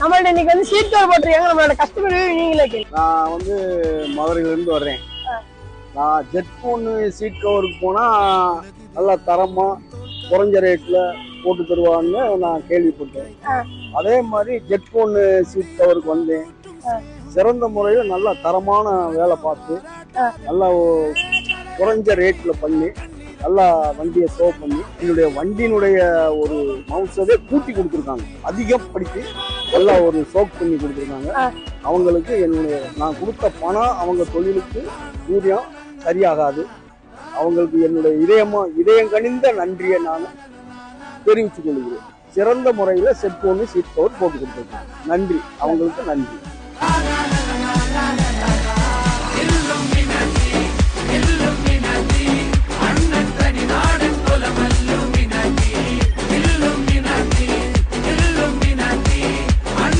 நம்மள்ட்ட இன்னைக்கு வந்து சீட் கவர் போட்டிருக்காங்க. நம்மளோட கஸ்டமர் நீங்களே கேள்வி. நான் வந்து மதுரையிலேருந்து வர்றேன். நான் ஜெட் ஃபோனு சீட் கவருக்கு போனால் நல்லா தரமாக குறைஞ்ச ரேட்டில் போட்டு தருவான்னு நான் கேள்விப்பட்டேன். அதே மாதிரி ஜெட் ஃபோனு சீட் கவருக்கு வந்தேன். சிறந்த முறையில் நல்ல தரமான வேலை பார்த்து நல்லா குறைஞ்ச ரேட்டில் பண்ணி நல்லா வண்டியை சோ பண்ணி என்னுடைய வண்டியினுடைய ஒரு மவுசவே கூட்டி கொடுத்துருக்காங்க. அதிகப்படுத்தி நல்லா ஒரு சோக் பண்ணி கொடுத்துருக்காங்க. அவங்களுக்கு என்னுடைய நான் கொடுத்த பணம் அவங்க தொழிலுக்கு ஊதியம் சரியாகாது. அவங்களுக்கு என்னுடைய இதயம் கனிந்த நன்றியை நான் தெரிவித்துக் கொள்கிறேன். சிறந்த முறையில் செட்போனு சீட் கவர் போட்டு கொடுத்துருக்காங்க. நன்றி, அவங்களுக்கு நன்றி. அண்ணன் தனி நாடன் கொலமல்லுமி